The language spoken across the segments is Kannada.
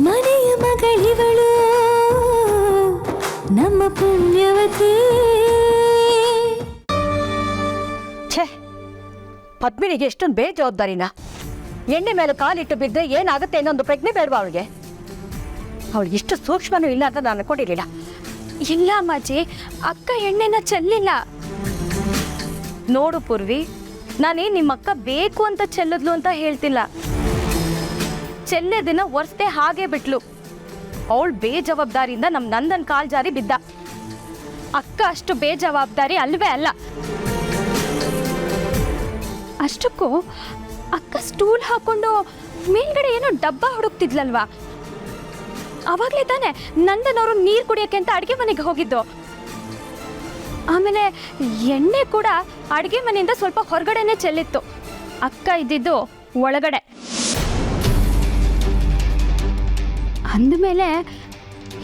ಮನೆಯ ಮಗಳಿವಳು ನಮ್ಮ ಪುಣ್ಯವತಿ. ಛೇ, ಪದ್ಮಿನಿಗೆ ಎಷ್ಟೊಂದು ಬೇಜವಾಬ್ದಾರಿನ. ಎಣ್ಣೆ ಮೇಲೆ ಕಾಲಿಟ್ಟು ಬಿದ್ದರೆ ಏನಾಗುತ್ತೆ ಅನ್ನೊಂದು ಪ್ರಜ್ಞೆ ಬೇಡವಾ ಅವಳಿಗೆ? ಅವಳು ಇಷ್ಟು ಸೂಕ್ಷ್ಮನೂ ಇಲ್ಲ ಅಂತ ನಾನು ಅನ್ಕೊಂಡಿರಲಿಲ್ಲ. ಇಲ್ಲ ಅಮ್ಮಾಜಿ, ಅಕ್ಕ ಎಣ್ಣೆನ ಚೆಲ್ಲಿಲ್ಲ. ನೋಡು ಪೂರ್ವಿ, ನಾನೇನು ನಿಮ್ಮ ಅಕ್ಕ ಬೇಕು ಅಂತ ಚೆಲ್ಲಿದ್ಲು ಅಂತ ಹೇಳ್ತಿಲ್ಲ. ಚೆಲ್ಲೋದನ್ನ ಒರೆಸ್ದೆ ಹಾಗೆ ಬಿಟ್ಲು. ಅವಳು ಬೇಜವಾಬ್ದಾರಿಯಿಂದ ನಮ್ಮ ನಂದನ್ ಕಾಲ್ ಜಾರಿ ಬಿದ್ದ. ಅಕ್ಕ ಅಷ್ಟು ಬೇಜವಾಬ್ದಾರಿ ಅಲ್ವೇ ಅಲ್ಲ. ಅಷ್ಟಕ್ಕೂ ಅಕ್ಕ ಸ್ಟೂಲ್ ಹಾಕೊಂಡು ಮೇಲ್ಗಡೆ ಏನೋ ಡಬ್ಬ ಹುಡುಕ್ತಿದ್ಲಲ್ವಾ? ಅವಾಗಲೇ ತಾನೆ ನಂದನ್ ಅವರು ನೀರು ಕುಡಿಯೋಕ್ಕೆ ಅಂತ ಅಡುಗೆ ಮನೆಗೆ ಹೋಗಿದ್ದು. ಆಮೇಲೆ ಎಣ್ಣೆ ಕೂಡ ಅಡುಗೆ ಮನೆಯಿಂದ ಸ್ವಲ್ಪ ಹೊರಗಡೆನೆ ಚೆಲ್ಲಿತ್ತು. ಅಕ್ಕ ಇದ್ದಿದ್ದು ಒಳಗಡೆ. ಅಂದಮೇಲೆ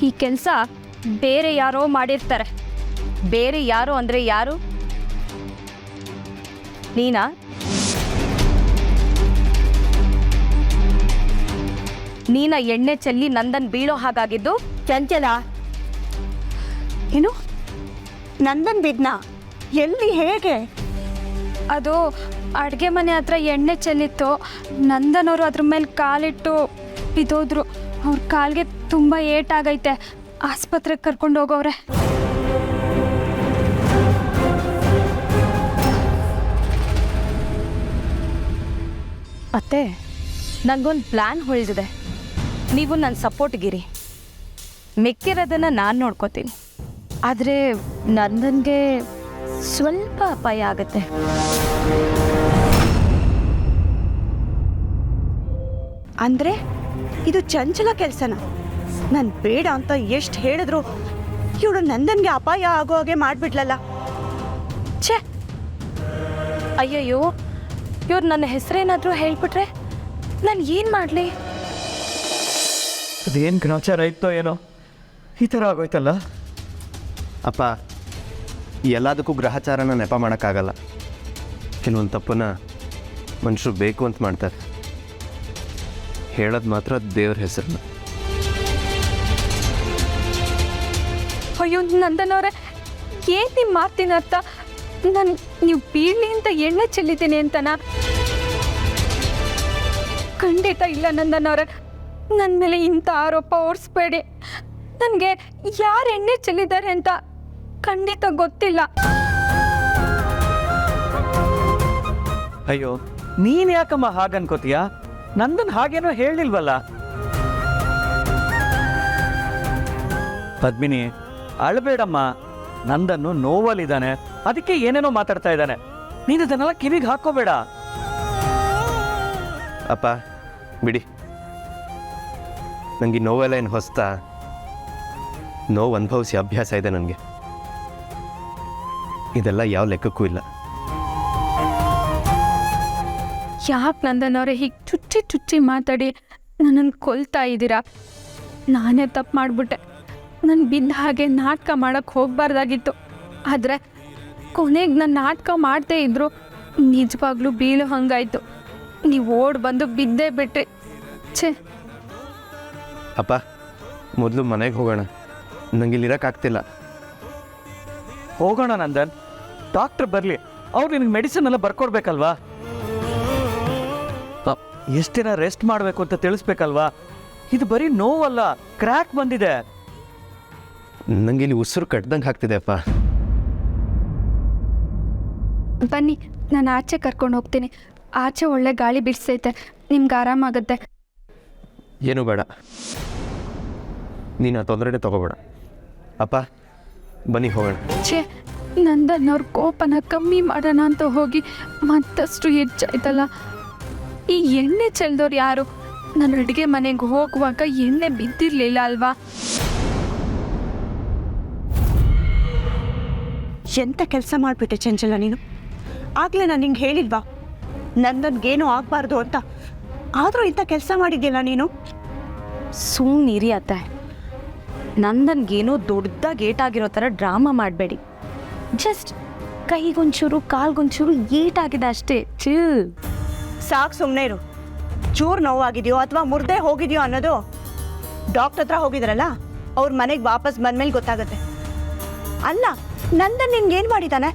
ಈ ಕೆಲಸ ಬೇರೆ ಯಾರೋ ಮಾಡಿರ್ತಾರೆ. ಬೇರೆ ಯಾರು ಅಂದರೆ ಯಾರು? ನೀನಾ? ನೀನ ಎಣ್ಣೆ ಚೆಲ್ಲಿ ನಂದನ್ ಬೀಳೋ ಹಾಗಾಗಿದ್ದು? ಚಂಚಲ, ಏನು ನಂದನ್ ಬಿದ್ನ? ಎಲ್ಲಿ, ಹೇಗೆ? ಅದು ಅಡುಗೆ ಮನೆ ಹತ್ರ ಎಣ್ಣೆ ಚೆಲ್ಲಿತ್ತು. ನಂದನ್ ಅವರು ಅದ್ರ ಮೇಲೆ ಕಾಲಿಟ್ಟು ಬಿದ್ದೋದ್ರು. ಅವ್ರ ಕಾಲಿಗೆ ತುಂಬ ಏಟಾಗೈತೆ. ಆಸ್ಪತ್ರೆಗೆ ಕರ್ಕೊಂಡು ಹೋಗವ್ರೆ. ಅತ್ತೆ, ನನಗೊಂದು ಪ್ಲ್ಯಾನ್ ಹೊಳಿದಿದೆ. ನೀವು ನನ್ನ ಸಪೋರ್ಟ್ಗಿರಿ. ಮಿಕ್ಕಿರೋದನ್ನು ನಾನು ನೋಡ್ಕೋತೀನಿ. ಆದರೆ ನಂದನ್ಗೆ ಸ್ವಲ್ಪ ಅಪಾಯ ಆಗುತ್ತೆ. ಅಂದರೆ ಇದು ಚಂಚಲ ಕೆಲಸನ? ನಾನು ಬೇಡ ಅಂತ ಎಷ್ಟು ಹೇಳಿದ್ರು ಇವಳು ನಂದನ್ಗೆ ಅಪಾಯ ಆಗೋ ಹಾಗೆ ಮಾಡಿಬಿಡ್ಲಲ್ಲ. ಛೇ, ಅಯ್ಯಯ್ಯೋ, ಇವ್ರು ನನ್ನ ಹೆಸರೇನಾದರೂ ಹೇಳ್ಬಿಟ್ರೆ ನಾನು ಏನು ಮಾಡಲಿ? ಅದೇನು ಗ್ರಾಚಾರ ಇತ್ತೋ ಏನೋ, ಈ ಥರ ಆಗೋಯ್ತಲ್ಲ. ಅಪ್ಪ, ಎಲ್ಲದಕ್ಕೂ ಗ್ರಹಚಾರನ ನೆಪ ಮಾಡೋಕ್ಕಾಗಲ್ಲ. ಕೆಲವೊಂದು ತಪ್ಪನ್ನ ಮನುಷ್ಯರು ಬೇಕು ಅಂತ ಮಾಡ್ತಾರೆ. ಹೇಳೋದು ಮಾತ್ರ ದೇವ್ರ ಹೆಸರನ್ನ. ಅಯ್ಯೋ ನಂದನ್ ಅವರೇ, ಏನು ನಿಮ್ಮ ಮಾತಿನ ಅರ್ಥ? ನಾನು ನೀವು ಬೀಳಲಿ ಅಂತ ಎಣ್ಣೆ ಚೆಲ್ಲಿದ್ದೀನಿ ಅಂತನಾ? ಖಂಡಿತ ಇಲ್ಲ ನಂದನ್ ಅವರೇ. ನನ್ನ ಮೇಲೆ ಇಂಥ ಆರೋಪ ಹೊರಿಸ್ಬೇಡಿ. ನನಗೆ ಯಾರು ಎಣ್ಣೆ ಚೆಲ್ಲಿದ್ದಾರೆ ಅಂತ ಖಂಡಿತ ಗೊತ್ತಿಲ್ಲ. ಅಯ್ಯೋ, ನೀನು ಯಾಕಮ್ಮ ಹಾಗನ್ಕೋತೀಯ? ನಂದನ್ ಹಾಗೇನೋ ಹೇಳಿಲ್ವಲ್ಲ. ಪದ್ಮಿನಿ, ಅಳಬೇಡಮ್ಮ. ನಂದನ್ನು ನೋವಲ್ಲಿದ್ದಾನೆ, ಅದಕ್ಕೆ ಏನೇನೋ ಮಾತಾಡ್ತಾ ಇದ್ದಾನೆ. ನೀನು ಇದನ್ನೆಲ್ಲ ಕಿವಿಗೆ ಹಾಕೋಬೇಡ. ಅಪ್ಪ ಬಿಡಿ, ನನಗೆ ನೋವೆಲ್ಲ ಏನು ಹೊಸ್ತಾ? ನೋವು ಅನುಭವಿಸಿ ಅಭ್ಯಾಸ ಇದೆ ನನಗೆ. ಇದೆಲ್ಲ ಯಾವ ಲೆಕ್ಕಕ್ಕೂ ಇಲ್ಲ. ಯಾಕೆ ನಂದನ್ ಅವರೇ ಹೀಗೆ ಚುಚ್ಚಿ ಚುಚ್ಚಿ ಮಾತಾಡಿ ನನ್ನನ್ನು ಕೊಲ್ತಾ ಇದ್ದೀರಾ? ನಾನೇ ತಪ್ಪು ಮಾಡಿಬಿಟ್ಟೆ. ನಾನು ಬಿದ್ದ ಹಾಗೆ ನಾಟಕ ಮಾಡೋಕ್ಕೆ ಹೋಗಬಾರ್ದಾಗಿತ್ತು. ಆದರೆ ಕೊನೆಗೆ ನಾನು ನಾಟಕ ಮಾಡ್ತೇ ಇದ್ರು ನಿಜವಾಗ್ಲೂ ಬೀಳೋ ಹಂಗಾಯ್ತು. ನೀವು ಓಡ್ ಬಂದು ಬಿದ್ದೇ ಬಿಟ್ರಿ. ಛೇ. ಅಪ್ಪ, ಮೊದಲು ಮನೆಗೆ ಹೋಗೋಣ. ನನಗೆ ಇಲ್ಲಿರೋಕ್ಕಾಗ್ತಿಲ್ಲ. ಹೋಗೋಣ ನಂದನ್, ಡಾಕ್ಟ್ರ್ ಬರಲಿ. ಅವ್ರು ನಿನಗೆ ಮೆಡಿಸಿನ್ ಎಲ್ಲ ಬರ್ಕೊಡ್ಬೇಕಲ್ವಾ? ಎಷ್ಟು ದಿನ ರೆಸ್ಟ್ ಮಾಡಬೇಕು ಅಂತ ತಿಳಿಸ್ಬೇಕಲ್ವಾ? ಇದು ಬರೀ ನೋವಲ್ಲ, ಕ್ರ್ಯಾಕ್ ಬಂದಿದೆ. ನನಗೆ ಇಲ್ಲಿ ಉಸಿರು ಕಟ್ದಂಗೆ ಆಗ್ತಿದೆ ಅಪ್ಪ. ಬನ್ನಿ, ನಾನು ಆಚೆ ಕರ್ಕೊಂಡು ಹೋಗ್ತೀನಿ. ಆಚೆ ಒಳ್ಳೆ ಗಾಳಿ ಬಿಡಿಸೈತೆ, ನಿಮ್ಗೆ ಆರಾಮಾಗುತ್ತೆ. ಏನೂ ಬೇಡ, ನೀನು ಆ ತೊಂದರೆನೇ ತಗೋಬೇಡ. ಅಪ್ಪ ಬನ್ನಿ ಹೋಗೋಣ. ಛೇ, ನಂದನ್ ಅವ್ರ ಕೋಪನ ಕಮ್ಮಿ ಮಾಡೋಣ ಅಂತ ಹೋಗಿ ಮತ್ತಷ್ಟು ಹೆಚ್ಚಾಯ್ತಲ್ಲ. ಈ ಎಣ್ಣೆ ಚೆಲ್ದವ್ರು ಯಾರು? ನಾನು ಅಡುಗೆ ಮನೆಗೆ ಹೋಗುವಾಗ ಎಣ್ಣೆ ಬಿದ್ದಿರಲಿಲ್ಲ ಅಲ್ವಾ? ಎಂಥ ಕೆಲಸ ಮಾಡಿಬಿಟ್ಟೆ ಚಂಚಲ ನೀನು. ಆಗಲೇ ನಾನು ನಿಂಗೆ ಹೇಳಿಲ್ವಾ ನಂದನ್ಗೇನೂ ಆಗಬಾರ್ದು ಅಂತ? ಆದರೂ ಇಂಥ ಕೆಲಸ ಮಾಡಿದ್ಯಲ್ಲ ನೀನು. ಸುಮ್ಮನಿರಿ ಅತ್ತೆ. ನಂದನ್ಗೇನೋ ದೊಡ್ಡದಾಗಿ ಏಟಾಗಿರೋ ಥರ ಡ್ರಾಮಾ ಮಾಡಬೇಡಿ. ಜಸ್ಟ್ ಕೈಗೊಂಚೂರು ಕಾಲ್ಗೊಂಚೂರು ಏಟಾಗಿದೆ ಅಷ್ಟೇ. ಚಿಲ್. ಸಾಕು, ಸುಮ್ಮನೆ ಇರು. ಚೂರು ನೋವಾಗಿದೆಯೋ ಅಥವಾ ಮುರ್ದೆ ಹೋಗಿದೆಯೋ ಅನ್ನೋದು ಡಾಕ್ಟರ್ ಹತ್ರ ಹೋಗಿದ್ರಲ್ಲ ಅವ್ರ ಮನೆಗೆ ವಾಪಸ್ ಬಂದ್ಮೇಲೆ ಗೊತ್ತಾಗುತ್ತೆ. ಅಲ್ಲ, ನಂದನ್ ನಿನ್ಗೇನು ಮಾಡಿದ್ದಾನೆ?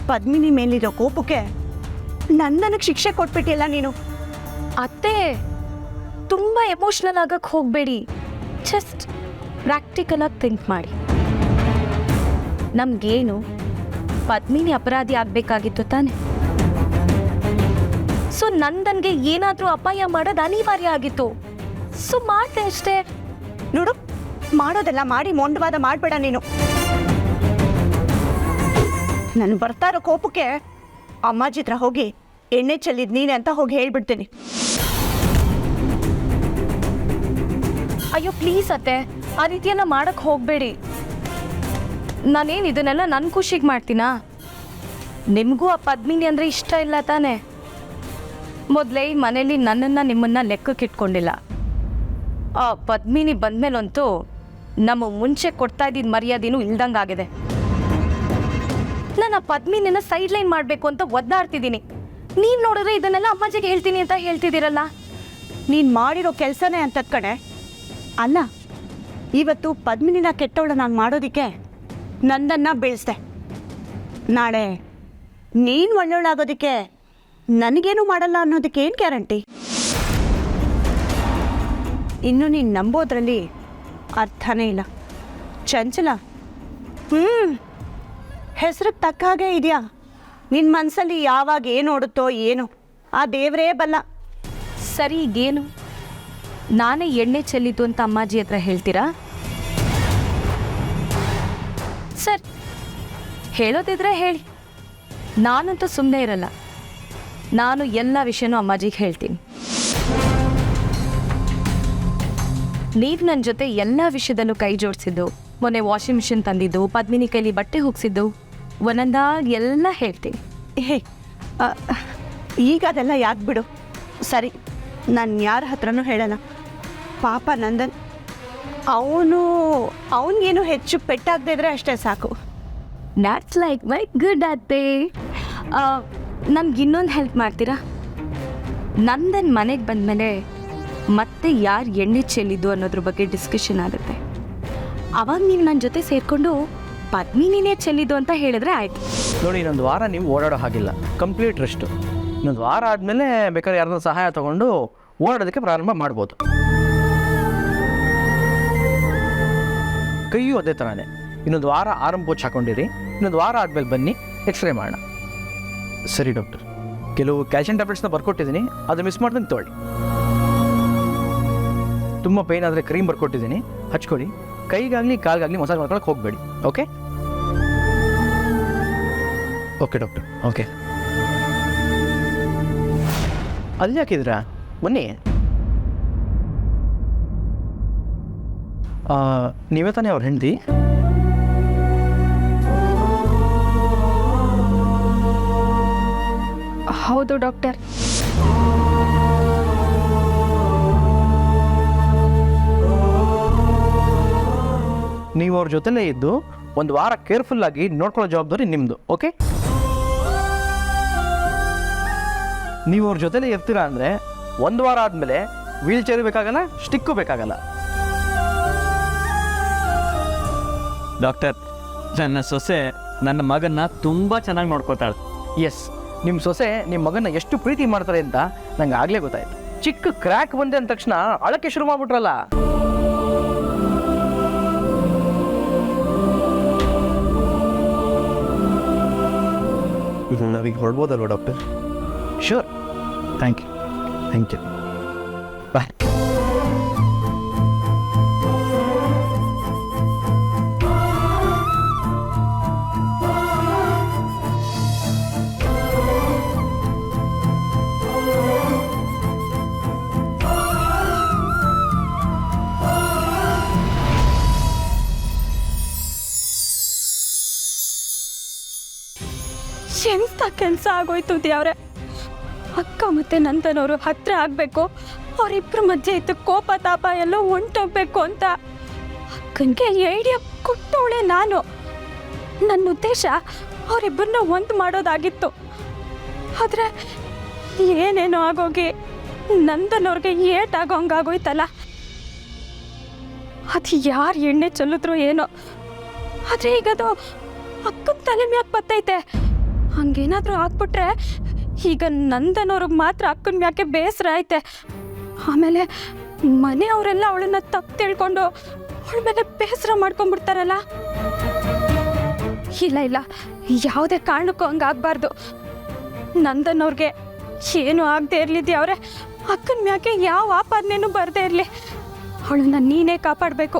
ಪದ್ಮಿನಿ ಮೇಲಿರೋ ಕೋಪಕ್ಕೆ ನಂದನಿಗೆ ಶಿಕ್ಷೆ ಕೊಟ್ಬಿಟ್ಟಿಲ್ಲ ನೀನು. ಅತ್ತೆ, ತುಂಬ ಎಮೋಷ್ನಲ್ ಆಗಕ್ಕೆ ಹೋಗಬೇಡಿ. ಜಸ್ಟ್ ಪ್ರಾಕ್ಟಿಕಲಾಗಿ ಥಿಂಕ್ ಮಾಡಿ. ನಮಗೇನು ಪದ್ಮಿನಿ ಅಪರಾಧಿ ಆಗಬೇಕಾಗಿತ್ತು ತಾನೆ. ಸೊ ನಂದನ್ಗೆ ಏನಾದರೂ ಅಪಾಯ ಮಾಡೋದು ಅನಿವಾರ್ಯ ಆಗಿತ್ತು. ಸೊ ಮಾಡಿದೆ ಅಷ್ಟೇ. ನೋಡು, ಮಾಡೋದೆಲ್ಲ ಮಾಡಿ ಮೊಂಡವಾದ ಮಾಡಬೇಡ ನೀನು. ನಾನು ಬರ್ತಾ ಇರೋ ಕೋಪಕ್ಕೆ ಅಮ್ಮಾಜಿ ಹತ್ರ ಹೋಗಿ ಎಣ್ಣೆ ಚೆಲ್ಲಿದ್ ನೀನೆ ಅಂತ ಹೋಗಿ ಹೇಳ್ಬಿಡ್ತೀನಿ. ಅಯ್ಯೋ ಪ್ಲೀಸ್ ಅತ್ತೆ, ಆ ರೀತಿಯೆಲ್ಲ ಮಾಡಕ್ಕೆ ಹೋಗಬೇಡಿ. ನಾನೇನು ಇದನ್ನೆಲ್ಲ ನನ್ನ ಖುಷಿಗೆ ಮಾಡ್ತೀನಾ? ನಿಮಗೂ ಆ ಪದ್ಮಿನಿ ಅಂದರೆ ಇಷ್ಟ ಇಲ್ಲ ತಾನೆ? ಮೊದಲೇ ಈ ಮನೇಲಿ ನನ್ನನ್ನು ನಿಮ್ಮನ್ನು ಲೆಕ್ಕಕ್ಕೆ ಇಟ್ಕೊಂಡಿಲ್ಲ. ಆ ಪದ್ಮಿನಿ ಬಂದಮೇಲಂತೂ ನಮ್ಮ ಮುಂಚೆ ಕೊಡ್ತಾ ಇದ್ದಿದ್ದ ಮರ್ಯಾದೆನೂ ಇಲ್ದಂಗಾಗಿದೆ. ನಾನು ಆ ಪದ್ಮಿನಿನ ಸೈಡ್ ಲೈನ್ ಮಾಡಬೇಕು ಅಂತ ಒದ್ದಾಡ್ತಿದ್ದೀನಿ. ನೀವು ನೋಡಿದ್ರೆ ಇದನ್ನೆಲ್ಲ ಅಮ್ಮಾಜಿಗೆ ಹೇಳ್ತೀನಿ ಅಂತ ಹೇಳ್ತಿದ್ದೀರಲ್ಲ. ನೀನು ಮಾಡಿರೋ ಕೆಲಸನೇ ಅಂತದ್ ಕಡೆ. ಅಲ್ಲ, ಇವತ್ತು ಪದ್ಮಿನಿನ ಕೆಟ್ಟವಳನ್ನಾಗಿ ಮಾಡೋದಕ್ಕೆ ನಂದನ್ನ ಬೀಳಿಸ್ದೆ. ನಾಳೆ ನೀನು ಒಳ್ಳೆಯವಳಾಗೋದಕ್ಕೆ ನನಗೇನು ಮಾಡಲ್ಲ ಅನ್ನೋದಕ್ಕೆ ಏನು ಗ್ಯಾರಂಟಿ? ಇನ್ನು ನೀನು ನಂಬೋದ್ರಲ್ಲಿ ಅರ್ಥನೇ ಇಲ್ಲ. ಚಂಚಲ, ಹೆಸ್ರಿಗೆ ತಕ್ಕ ಹಾಗೆ ಇದೆಯಾ? ನಿನ್ನ ಮನಸ್ಸಲ್ಲಿ ಯಾವಾಗ ಏನು ಓಡುತ್ತೋ ಏನೋ, ಆ ದೇವರೇ ಬಲ್ಲ. ಸರಿ, ಈಗೇನು? ನಾನೇ ಎಣ್ಣೆ ಚೆಲ್ಲಿದ್ದು ಅಂತ ಅಮ್ಮಾಜಿ ಹತ್ರ ಹೇಳ್ತೀರಾ? ಸರ್, ಹೇಳೋದಿದ್ರೆ ಹೇಳಿ, ನಾನಂತೂ ಸುಮ್ಮನೆ ಇರಲ್ಲ. ನಾನು ಎಲ್ಲ ವಿಷಯನೂ ಅಮ್ಮಾಜಿಗೆ ಹೇಳ್ತೀನಿ. ನೀವು ನನ್ನ ಜೊತೆ ಎಲ್ಲ ವಿಷಯದಲ್ಲೂ ಕೈ ಜೋಡಿಸಿದ್ದು, ಮೊನ್ನೆ ವಾಷಿಂಗ್ ಮಿಷಿನ್ ತಂದಿದ್ದು, ಪದ್ಮಿನಿ ಕೈಲಿ ಬಟ್ಟೆ ಹೋಗಿಸಿದ್ದು, ಒಂದೊಂದಾಗಿ ಎಲ್ಲ ಹೇಳ್ತೀನಿ. ಹೇ, ಈಗ ಅದೆಲ್ಲ ಯಾಕೆ ಬಿಡು. ಸರಿ, ನಾನು ಯಾರ ಹತ್ರನೂ ಹೇಳಲ್ಲ. ಪಾಪ ನಂದನ್, ಅವನಿಗೇನು ಹೆಚ್ಚು ಪೆಟ್ಟಾಗದೇ ಇದ್ರೆ ಅಷ್ಟೇ ಸಾಕು. ದ್ಯಾಟ್ಸ್ ಲೈಕ್ ಮೈ ಗುಡ್ ಅತ್ತೆ. ನಮ್ಗೆ ಇನ್ನೊಂದು ಹೆಲ್ಪ್ ಮಾಡ್ತೀರಾ? ನಂದನ್ ಮನೆಗೆ ಬಂದಮೇಲೆ ಮತ್ತೆ ಯಾರು ಎಣ್ಣೆ ಚೆಲ್ಲಿದ್ದು ಅನ್ನೋದ್ರ ಬಗ್ಗೆ ಡಿಸ್ಕಷನ್ ಆಗುತ್ತೆ. ಅವಾಗ ನೀವು ನನ್ನ ಜೊತೆ ಸೇರಿಕೊಂಡು ಪದ್ಮಿನಿನೇ ಚೆಲ್ಲಿದ್ದು ಅಂತ ಹೇಳಿದ್ರೆ ಆಯಿತು. ನೋಡಿ, ಇನ್ನೊಂದು ವಾರ ನೀವು ಓಡಾಡೋ ಹಾಗಿಲ್ಲ, ಕಂಪ್ಲೀಟ್ ರೆಸ್ಟು. ಇನ್ನೊಂದು ವಾರ ಆದಮೇಲೆ ಬೇಕಾದ್ರೆ ಯಾರನ್ನ ಸಹಾಯ ತೊಗೊಂಡು ಓಡಾಡೋದಕ್ಕೆ ಪ್ರಾರಂಭ ಮಾಡ್ಬೋದು. ಕೈಯೂ ಅದೇ ಥರನೇ. ಇನ್ನೊಂದು ವಾರ ಆರಾಮ್ ಪೋಚ್ ಹಾಕೊಂಡಿರಿ. ಇನ್ನೊಂದು ವಾರ ಆದಮೇಲೆ ಬನ್ನಿ, ಎಕ್ಸ್ರೇ ಮಾಡೋಣ. ಸರಿ ಡಾಕ್ಟರ್, ಕೆಲವು ಕ್ಯಾಲ್ಸಿಯಂ ಟ್ಯಾಬ್ಲೆಟ್ಸ್ನ ಬರ್ಕೊಟ್ಟಿದ್ದೀನಿ, ಅದು ಮಿಸ್ ಮಾಡ್ದಂಗೆ ತೊಗೊಳ್ಳಿ. ತುಂಬ ಪೇಯ್ನ್ ಆದರೆ ಕ್ರೀಮ್ ಬರ್ಕೊಟ್ಟಿದ್ದೀನಿ, ಹಚ್ಕೊಳ್ಳಿ. ಕೈಗಾಗಲಿ ಕಾಲ್ಗಾಗಲಿ ಮಸಾಜ್ ಮಾಡ್ಕೊಳಕ್ಕೆ ಹೋಗಬೇಡಿ. Okay okay doctor. ಓಕೆ, ಅಲ್ಲಿ ಯಾಕಿದ್ರಾ? ಬನ್ನಿ. ನೀವೇ ತಾನೇ ಅವ್ರ ಹೆಂಡತಿ? ಹೌದು ಡಾಕ್ಟರ್. ನೀವು ಅವ್ರ ಜೊತೆಲೇ ಇದ್ದು ಒಂದು ವಾರ ಕೇರ್ಫುಲ್ಲಾಗಿ ನೋಡ್ಕೊಳ್ಳೋ ಜವಾಬ್ದಾರಿ ನಿಮ್ಮದು. ಓಕೆ, ನೀವು ಅವ್ರ ಜೊತೆಲೇ ಇರ್ತೀರಾ ಅಂದರೆ ಒಂದು ವಾರ ಆದಮೇಲೆ ವೀಲ್ ಚೇರ್ ಬೇಕಾಗಲ್ಲ, ಸ್ಟಿಕ್ಕು ಬೇಕಾಗಲ್ಲ. ಡಾಕ್ಟರ್, ನನ್ನ ಸೊಸೆ ನನ್ನ ಮಗನ್ನ ತುಂಬ ಚೆನ್ನಾಗಿ ನೋಡ್ಕೋತಾಳೆ. ಎಸ್, ನಿಮ್ಮ ಸೊಸೆ ನಿಮ್ಮ ಮಗನ ಎಷ್ಟು ಪ್ರೀತಿ ಮಾಡ್ತಾರೆ ಅಂತ ನಂಗೆ ಆಗಲೇ ಗೊತ್ತಾಯ್ತು. ಚಿಕ್ಕ ಕ್ರ್ಯಾಕ್ ಬಂದೆ ಅಂದ ತಕ್ಷಣ ಅಳಕ್ಕೆ ಶುರು ಮಾಡ್ಬಿಟ್ರಲ್ಲ. ನಾವೀಗ ಹೊರಡ್ಬೋದಲ್ವ doctor? Sure. Thank you. Thank you. Bye. ಎಂಥ ಕೆಲಸ ಆಗೋಯ್ತು ದೇವ್ರೆ. ಅಕ್ಕ ಮತ್ತು ನಂದನವರು ಹತ್ರ ಆಗಬೇಕು, ಅವರಿಬ್ಬರ ಮಧ್ಯೆ ಇತ್ತು ಕೋಪ ತಾಪ ಎಲ್ಲ ಹೊಂಟೋಗ್ಬೇಕು ಅಂತ ಅಕ್ಕನಿಗೆ ಐಡಿಯಾ ಕೊಟ್ಟವಳೆ ನಾನು. ನನ್ನ ಉದ್ದೇಶ ಅವರಿಬ್ಬರನ್ನ ಒಂದು ಮಾಡೋದಾಗಿತ್ತು. ಆದರೆ ಏನೇನೋ ಆಗೋಗಿ ನಂದನವ್ರಿಗೆ ಏಟಾಗೋಂಗಾಗೋಯ್ತಲ್ಲ. ಅದು ಯಾರು ಎಣ್ಣೆ ಚೆಲ್ಲಿದ್ರೋ ಏನೋ, ಆದರೆ ಈಗ ಅದು ಅಕ್ಕನ ತಲೆ ಮ್ಯಾಕೆ ಬತ್ತೈತೆ. ಹಂಗೇನಾದರೂ ಆಗ್ಬಿಟ್ರೆ ಈಗ ನಂದನವ್ರಿಗೆ ಮಾತ್ರ ಅಕ್ಕನ ಮ್ಯಾಕೆ ಬೇಸರ ಐತೆ. ಆಮೇಲೆ ಮನೆಯವರೆಲ್ಲ ಅವಳನ್ನ ತಪ್ಪು ತಿಳ್ಕೊಂಡು ಅವಳ ಮೇಲೆ ಬೇಸರ ಮಾಡ್ಕೊಂಡ್ಬಿಡ್ತಾರಲ್ಲ. ಇಲ್ಲ ಇಲ್ಲ, ಯಾವುದೇ ಕಾರಣಕ್ಕೂ ಹಂಗಾಗಬಾರ್ದು. ನಂದನವ್ರಿಗೆ ಏನು ಆಗದೆ ಇರಲಿದ್ದೆ ಅವರೇ ಅಕ್ಕನ ಮ್ಯಾಕೆ ಯಾವ ಆಪಾದನೆನೂ ಬರದೇ ಇರಲಿ. ಅವಳನ್ನ ನೀನೇ ಕಾಪಾಡಬೇಕು,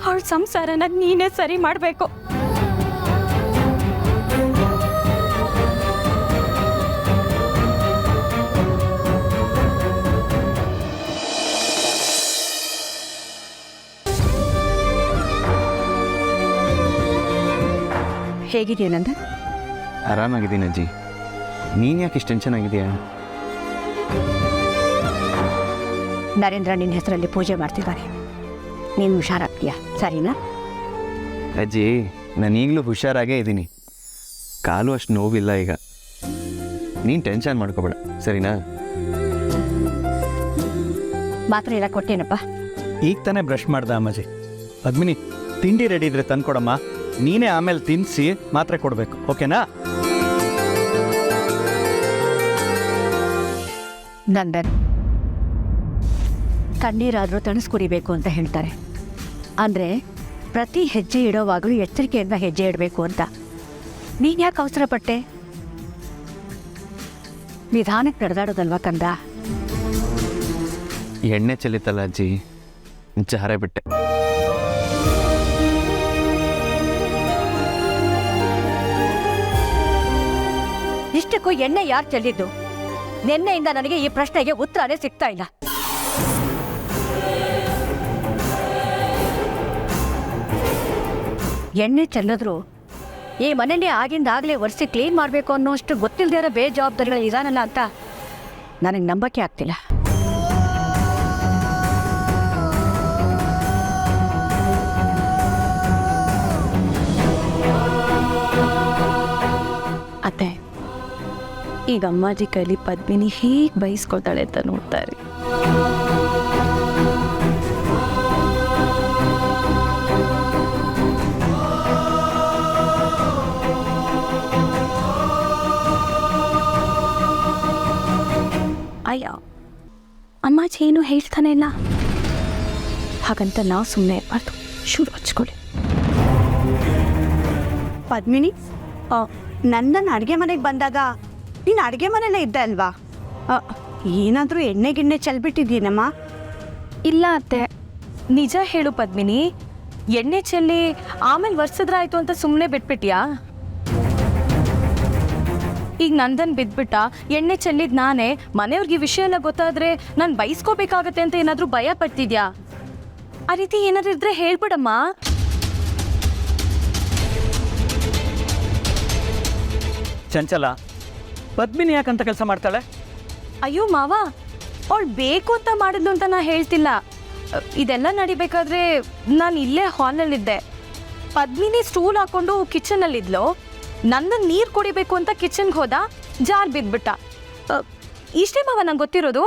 ಅವಳ ಸಂಸಾರನ ನೀನೇ ಸರಿ ಮಾಡಬೇಕು. ಹೇಗಿದೆಯಾ ನಂದ? ಆರಾಮಾಗಿದ್ದೀನಿ ಅಜ್ಜಿ. ನೀನು ಯಾಕೆ ಇಷ್ಟು ಟೆನ್ಷನ್ ಆಗಿದೆಯಾ? ನರೇಂದ್ರ ನಿನ್ನ ಹೆಸರಲ್ಲಿ ಪೂಜೆ ಮಾಡ್ತಿದ್ದಾನೆ, ನೀನು ಹುಷಾರಾಗ್ತೀಯಾ, ಸರಿನಾ? ಅಜ್ಜಿ, ನಾನು ಈಗಲೂ ಹುಷಾರಾಗೇ ಇದ್ದೀನಿ. ಕಾಲು ಅಷ್ಟು ನೋವಿಲ್ಲ ಈಗ. ನೀನು ಟೆನ್ಷನ್ ಮಾಡ್ಕೋಬೇಡ, ಸರಿನಾ? ಮಾತ್ರೆ ಎಲ್ಲ ಕೊಟ್ಟೇನಪ್ಪ? ಈಗ ತಾನೇ ಬ್ರಷ್ ಮಾಡ್ದೆ ಅಮ್ಮಾಜಿ. ಪದ್ಮಿನಿ, ತಿಂಡಿ ರೆಡಿ ಇದ್ರೆ ತಂದ್ಕೊಡಮ್ಮ. ನೀನೇ ಆಮೇಲೆ ತಿನ್ನಿಸಿ ಮಾತ್ರೆ ಕೊಡಬೇಕು, ಓಕೆನಾ? ನಂದನ್, ತಣ್ಣೀರಾದರೂ ತಣಿಸ್ಕುಡಿಬೇಕು ಅಂತ ಹೇಳ್ತಾರೆ. ಅಂದರೆ ಪ್ರತಿ ಹೆಜ್ಜೆ ಇಡೋವಾಗಲೂ ಎಚ್ಚರಿಕೆಯಿಂದ ಹೆಜ್ಜೆ ಇಡಬೇಕು ಅಂತ. ನೀನು ಯಾಕೆ ಅವಸರಪಟ್ಟೆ? ನಿಧಾನಕ್ಕೆ ನಡೆದಾಡೋದಲ್ವಾ ಕಂದ? ಎಣ್ಣೆ ಚೆಲ್ಲಿತ್ತಲ್ಲ ಅಜ್ಜಿ, ಜಾರೇ ಬಿಟ್ಟೆ. ಇಷ್ಟಕ್ಕೂ ಎಣ್ಣೆ ಯಾರು ಚೆಲ್ಲಿದ್ದು? ನಿನ್ನೆಯಿಂದ ನನಗೆ ಈ ಪ್ರಶ್ನೆಗೆ ಉತ್ತರನೇ ಸಿಗ್ತಾ ಇಲ್ಲ. ಎಣ್ಣೆ ಚೆಲ್ಲಿದ್ರು ಈ ಮನೇಲಿ ಆಗಿಂದಾಗಲೇ ಒರೆಸಿ ಕ್ಲೀನ್ ಮಾಡಬೇಕು ಅನ್ನೋಷ್ಟು ಗೊತ್ತಿಲ್ಲದೆ ಇರೋ ಬೇಜವಾಬ್ದಾರಿಗಳು ಇದಾನಲ್ಲ ಅಂತ ನನಗೆ ನಂಬಕ್ಕೆ ಆಗ್ತಿಲ್ಲ. ಅತ್ತೆ, ಈಗ ಅಮ್ಮಾಜಿ ಕೈಲಿ ಪದ್ಮಿನಿ ಹೇಗೆ ಬಯಸ್ಕೊತಾಳೆ ಅಂತ ನೋಡ್ತಾರೆ. ಅಯ್ಯ, ಅಮ್ಮಾಜಿ ಏನು ಹೇಳ್ತಾನೆ ಇಲ್ಲ. ಹಾಗಂತ ನಾವು ಸುಮ್ಮನೆ ಇರಬಾರ್ದು, ಶುರು ಹಚ್ಕೊಳ್ಳಿ. ಪದ್ಮಿನಿ, ನಂದನ್ ಅಡುಗೆ ಮನೆಗೆ ಬಂದಾಗ ನೀನು ಅಡುಗೆ ಮನೆಯಲ್ಲೇ ಇದ್ದೆ ಅಲ್ವಾ? ಏನಾದರೂ ಎಣ್ಣೆ ಗಿಣ್ಣೆ ಚೆಲ್ಬಿಟ್ಟಿದ್ದೀನಮ್ಮ? ಇಲ್ಲ ಅತ್ತೆ, ನಿಜ ಹೇಳು ಪದ್ಮಿನಿ. ಎಣ್ಣೆ ಚೆಲ್ಲಿ ಆಮೇಲೆ ಒರೆಸಿದ್ರಾಯ್ತು ಅಂತ ಸುಮ್ಮನೆ ಬಿಟ್ಬಿಟ್ಯಾ? ಈಗ ನಂದನ್ ಬಿದ್ಬಿಟ್ಟ, ಎಣ್ಣೆ ಚೆಲ್ಲಿದ್ ನಾನೇ. ಮನೆಯವ್ರಿಗೆ ಈ ವಿಷಯ ಎಲ್ಲ ಗೊತ್ತಾದ್ರೆ ನಾನು ಬೈಸ್ಕೋಬೇಕಾಗತ್ತೆ ಅಂತ ಏನಾದರೂ ಭಯ ಪಡ್ತಿದ್ಯಾ? ಆ ರೀತಿ ಏನಾದ್ರು ಇದ್ರೆ ಹೇಳ್ಬಿಡಮ್ಮ. ಚಂಚಲ, ಪದ್ಮಿನಿ ಯಾಕಂತ ಕೆಲಸ ಮಾಡ್ತಾಳೆ? ಅಯ್ಯೋ ಮಾವ, ಅವಳು ಬೇಕು ಅಂತ ಮಾಡಿದ್ಲು ಅಂತ ನಾ ಹೇಳ್ತಿಲ್ಲ. ಇದೆಲ್ಲ ನಡಿಬೇಕಾದ್ರೆ ನಾನು ಇಲ್ಲೇ ಹಾಲ್ನಲ್ಲಿದ್ದೆ. ಪದ್ಮಿನಿ ಸ್ಟೂಲ್ ಹಾಕೊಂಡು ಕಿಚನಲ್ಲಿದ್ಲು. ನನ್ನ ನೀರು ಕುಡಿಬೇಕು ಅಂತ ಕಿಚನ್ಗೆ ಹೋದ, ಜಾರ್ ಬಿದ್ಬಿಟ್ಟ. ಇಷ್ಟೇ ಮಾವ ನಂಗೆ ಗೊತ್ತಿರೋದು.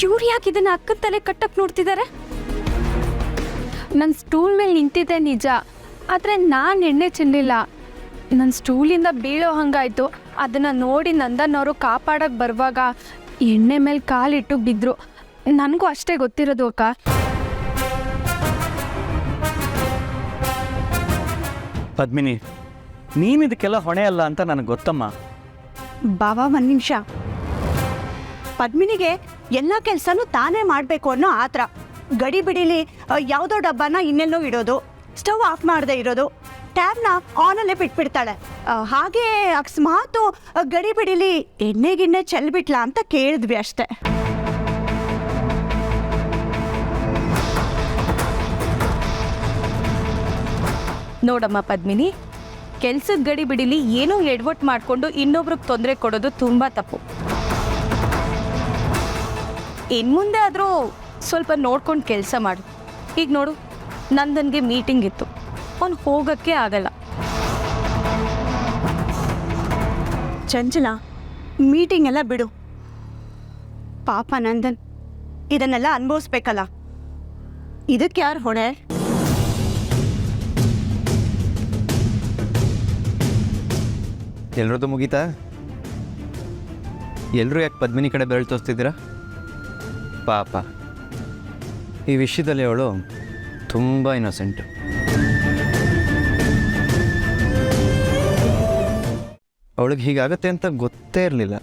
ಇವ್ರು ಯಾಕೆ ಇದನ್ನ ಅಕ್ಕದ ತಲೆ ಕಟ್ಟಕ್ಕೆ ನೋಡ್ತಿದ್ದಾರೆ? ನನ್ನ ಸ್ಟೂಲ್ ಮೇಲೆ ನಿಂತಿದ್ದೆ ನಿಜ, ಆದರೆ ನಾನು ಎಣ್ಣೆ ಚೆಲ್ಲಿಲ್ಲ. ನನ್ನ ಸ್ಟೂಲಿಂದ ಬೀಳೋ ಹಂಗಾಯ್ತು. ಅದನ್ನು ನೋಡಿ ನಂದನ್ನವರು ಕಾಪಾಡಕ್ಕೆ ಬರುವಾಗ ಎಣ್ಣೆ ಮೇಲೆ ಕಾಲಿಟ್ಟು ಬಿದ್ದರು. ನನಗೂ ಅಷ್ಟೇ ಗೊತ್ತಿರೋದು ಅಕ್ಕ. ಪದ್ಮಿನಿ, ನೀನು ಇದಕ್ಕೆಲ್ಲ ಹೊಣೆ ಅಲ್ಲ ಅಂತ ನನಗೆ ಗೊತ್ತಮ್ಮ. ಬಾಬಾ ಒಂದು ನಿಮಿಷ. ಪದ್ಮಿನಿಗೆ ಎಲ್ಲ ಕೆಲಸನೂ ತಾನೇ ಮಾಡಬೇಕು ಅನ್ನೋ ಆತರ. ಗಡಿ ಬಿಡಿಲಿ ಯಾವುದೋ ಡಬ್ಬನ ಇನ್ನೆಲ್ಲೋ ಇಡೋದು, ಸ್ಟವ್ ಆಫ್ ಮಾಡದೆ ಇರೋದು, ಟ್ಯಾಬ್ನ ಆನಲ್ಲೇ ಬಿಟ್ಬಿಡ್ತಾಳೆ. ಹಾಗೆ ಅಕಸ್ಮಾತು ಗಡಿ ಬಿಡಿಲಿ ಎಣ್ಣೆ ಗಿಣ್ಣೆ ಚೆಲ್ಬಿಟ್ಲಾ ಅಂತ ಕೇಳಿದ್ವಿ ಅಷ್ಟೆ. ನೋಡಮ್ಮ ಪದ್ಮಿನಿ, ಕೆಲ್ಸದ ಗಡಿ ಬಿಡಿಲಿ ಏನೋ ಎಡ್ವಟ್ ಮಾಡಿಕೊಂಡು ಇನ್ನೊಬ್ರಿಗೆ ತೊಂದರೆ ಕೊಡೋದು ತುಂಬ ತಪ್ಪು. ಇನ್ಮುಂದೆ ಆದರೂ ಸ್ವಲ್ಪ ನೋಡ್ಕೊಂಡು ಕೆಲಸ ಮಾಡು. ಈಗ ನೋಡು, ನಂದನ್ಗೆ ಮೀಟಿಂಗ್ ಇತ್ತು, ಅವ್ನು ಹೋಗೋಕ್ಕೆ ಆಗಲ್ಲ. ಚಂಚಲ, ಮೀಟಿಂಗ್ ಎಲ್ಲ ಬಿಡು. ಪಾಪ ನಂದನ್ ಇದನ್ನೆಲ್ಲ ಅನುಭವಿಸ್ಬೇಕಲ್ಲ, ಇದಕ್ಕೆ ಯಾರು ಹೊಣೆ? ಎಲ್ರದ್ದು ಮುಗೀತಾ? ಎಲ್ಲರೂ ಯಾಕೆ ಪದ್ಮಿನಿ ಕಡೆ ಬೆರಳು ತೋರಿಸ್ತಿದ್ದೀರಾ? ಪಾಪ, ಈ ವಿಷಯದಲ್ಲಿ ಅವಳು ತುಂಬ ಇನ್ನೋಸೆಂಟು. ಅವಳಿಗೆ ಹೀಗಾಗತ್ತೆ ಅಂತ ಗೊತ್ತೇ ಇರಲಿಲ್ಲ.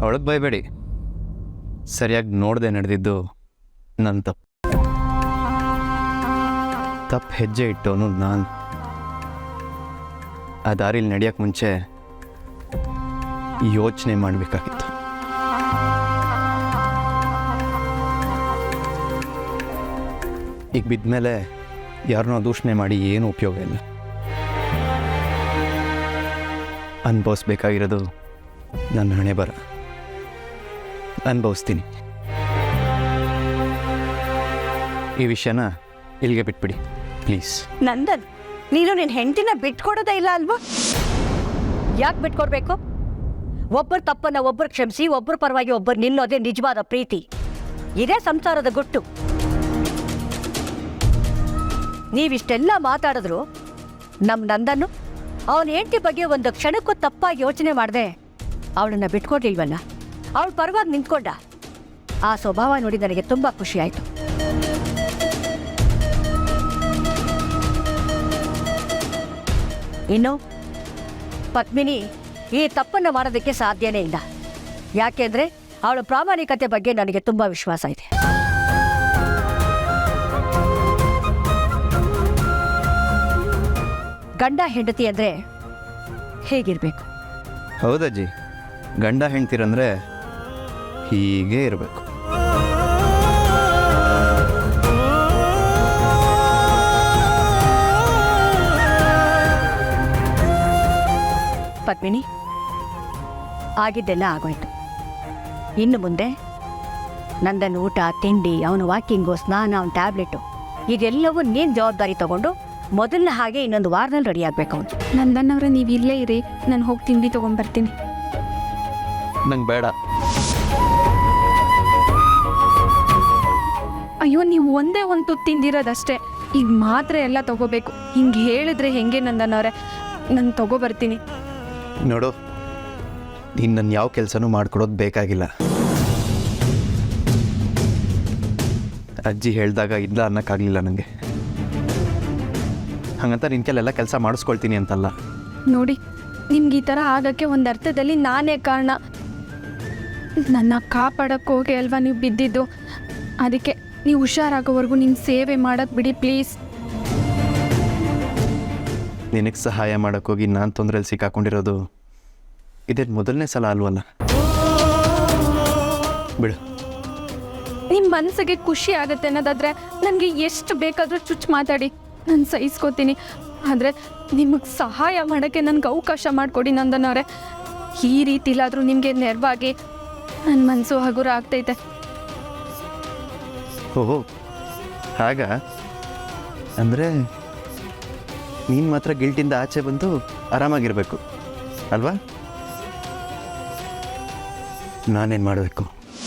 ಅವಳಿಗೆ ಬೈಬೇಡಿ, ಸರಿಯಾಗಿ ನೋಡದೆ ನಡೆದಿದ್ದು ನನ್ನ ತಪ್ಪು ಹೆಜ್ಜೆ ಇಟ್ಟವನು ನಾನು. ಆ ದಾರಿಲಿ ನಡೆಯೋಕ್ಕೆ ಮುಂಚೆ ಯೋಚನೆ ಮಾಡಬೇಕಾಗಿತ್ತು. ಈಗ ಬಿದ್ಮೇಲೆ ಯಾರನ್ನೋ ದೂಷಣೆ ಮಾಡಿ ಏನೂ ಉಪಯೋಗ ಇಲ್ಲ. ಅನುಭವಿಸ್ಬೇಕಾಗಿರೋದು ನನ್ನ ಹಣೆ ಬರ. ಅನುಭವಿಸ್ತೀನಿ. ಈ ವಿಷಯನ ಇಲ್ಲಿಗೆ ಬಿಟ್ಬಿಡಿ ಪ್ಲೀಸ್. ನಂದನ್, ನೀನು ನಿನ್ನ ಹೆಂಡತಿನ ಬಿಟ್ಕೊಡೋದೇ ಇಲ್ಲ ಅಲ್ವಾ? ಯಾಕೆ ಬಿಟ್ಕೊಡ್ಬೇಕು? ಒಬ್ಬರು ತಪ್ಪನ್ನ ಒಬ್ಬರು ಕ್ಷಮಿಸಿ ಒಬ್ಬರ ಪರವಾಗಿ ಒಬ್ಬರು ನಿಲ್ಲೋದೇ ನಿಜವಾದ ಪ್ರೀತಿ. ಇದೇ ಸಂಸಾರದ ಗುಟ್ಟು. ನೀವಿಷ್ಟೆಲ್ಲ ಮಾತಾಡಿದ್ರು ನಮ್ಮ ನಂದನ್ನು ಅವನ ಹೆಂಡತಿ ಬಗ್ಗೆ ಒಂದು ಕ್ಷಣಕ್ಕೂ ತಪ್ಪಾಗಿ ಯೋಚನೆ ಮಾಡದೆ ಅವಳನ್ನು ಬಿಟ್ಕೊಡ್ಲಿಲ್ವಲ್ಲ, ಅವಳ ಪರವಾಗಿ ನಿಂತ್ಕೊಂಡ. ಆ ಸ್ವಭಾವ ನೋಡಿ ನನಗೆ ತುಂಬ ಖುಷಿ ಆಯಿತು. ಇನ್ನು ಪದ್ಮಿನಿ ಈ ತಪ್ಪನ್ನು ಮಾಡೋದಕ್ಕೆ ಸಾಧ್ಯನೇ ಇಲ್ಲ. ಯಾಕೆಂದರೆ ಅವಳ ಪ್ರಾಮಾಣಿಕತೆ ಬಗ್ಗೆ ನನಗೆ ತುಂಬ ವಿಶ್ವಾಸ ಇದೆ. ಗಂಡ ಹೆಂಡತಿ ಅಂದರೆ ಹೇಗಿರಬೇಕು? ಹೌದಜ್ಜಿ, ಗಂಡ ಹೆಂಡ್ತಿರಂದ್ರೆ ಹೀಗೆ ಇರಬೇಕು. ಪದ್ಮಿನಿ, ಆಗಿದ್ದೆಲ್ಲ ಆಗೋಯ್ತು. ಇನ್ನು ಮುಂದೆ ನಂದನ್ ಊಟ ತಿಂಡಿ, ಅವನ ವಾಕಿಂಗು, ಸ್ನಾನ, ಅವನ ಟ್ಯಾಬ್ಲೆಟು ಇದೆಲ್ಲವೂ ನೀನು ಜವಾಬ್ದಾರಿ ತಗೊಂಡು ಮೊದಲನೇ ಹಾಗೆ ಇನ್ನೊಂದು ವಾರದಲ್ಲಿ ರೆಡಿ ಆಗಬೇಕು. ಅವನು ನಂದನ್ನವ್ರೆ, ನೀವು ಇಲ್ಲೇ ಇರಿ, ನಾನು ಹೋಗಿ ತಿಂಡಿ ತೊಗೊಂಬರ್ತೀನಿ. ನಂಗೆ ಬೇಡ. ಅಯ್ಯೋ, ನೀವು ಒಂದೇ ಒಂದು ತುತ್ತು ತಿಂದಿರೋದಷ್ಟೇ, ಈಗ ಮಾತ್ರ ಎಲ್ಲ ತಗೋಬೇಕು. ಹಿಂಗೆ ಹೇಳಿದ್ರೆ ಹೆಂಗೆ ನಂದನ್ನವ್ರೆ? ನಾನು ತಗೋಬರ್ತೀನಿ. ನೋಡು, ನೀನು ನನ್ನ ಯಾವ ಕೆಲಸನೂ ಮಾಡ್ಕೊಡೋದು ಬೇಕಾಗಿಲ್ಲ. ಅಜ್ಜಿ ಹೇಳಿದಾಗ ಇಲ್ಲ ಅನ್ನೋಕ್ಕಾಗಲಿಲ್ಲ ನನಗೆ. ಹಾಗಂತ ನಿನ್ನ ಕೆಲವೆಲ್ಲ ಕೆಲಸ ಮಾಡಿಸ್ಕೊಳ್ತೀನಿ ಅಂತಲ್ಲ. ನೋಡಿ, ನಿಮ್ಗೆ ಈ ಥರ ಆಗೋಕ್ಕೆ ಒಂದು ಅರ್ಥದಲ್ಲಿ ನಾನೇ ಕಾರಣ. ನನ್ನ ಕಾಪಾಡೋಕ್ಕೆ ಹೋಗಿ ಅಲ್ವಾ ನೀವು ಬಿದ್ದಿದ್ದು. ಅದಕ್ಕೆ ನೀವು ಹುಷಾರಾಗೋವರೆಗೂ ನಿಮ್ಮ ಸೇವೆ ಮಾಡೋಕ್ಕೆ ಬಿಡಿ ಪ್ಲೀಸ್. ನಿನಗೆ ಸಹಾಯ ಮಾಡೋಕ್ಕೋಗಿ ನಾನು ತೊಂದರೆಯಲ್ಲಿ ಸಿಕ್ಕಾಕೊಂಡಿರೋದು ಇದೇ ಮೊದಲನೇ ಸಲ ಅಲ್ವಲ್ಲ. ಬಿಡು. ನಿಮ್ಮ ಮನಸ್ಸಿಗೆ ಖುಷಿ ಆಗುತ್ತೆ ಅನ್ನೋದಾದರೆ ನನಗೆ ಎಷ್ಟು ಬೇಕಾದರೂ ಚುಚ್ಚು ಮಾತಾಡಿ, ನಾನು ಸಹಿಸ್ಕೋತೀನಿ. ಆದರೆ ನಿಮಗೆ ಸಹಾಯ ಮಾಡೋಕ್ಕೆ ನನಗೆ ಅವಕಾಶ ಮಾಡಿಕೊಡಿ ನಂದನವರೇ. ಈ ರೀತಿಲಾದರೂ ನಿಮಗೆ ನೆರವಾಗಿ ನನ್ನ ಮನಸ್ಸು ಹಗುರ ಆಗ್ತೈತೆ. ಓಹೋ, ಹಾಗ ಅಂದರೆ ನೀನು ಮಾತ್ರ ಗಿಲ್ಟಿಂದ ಆಚೆ ಬಂದು ಆರಾಮಾಗಿರಬೇಕು ಅಲ್ವಾ? ನಾನೇನು ಮಾಡಬೇಕು?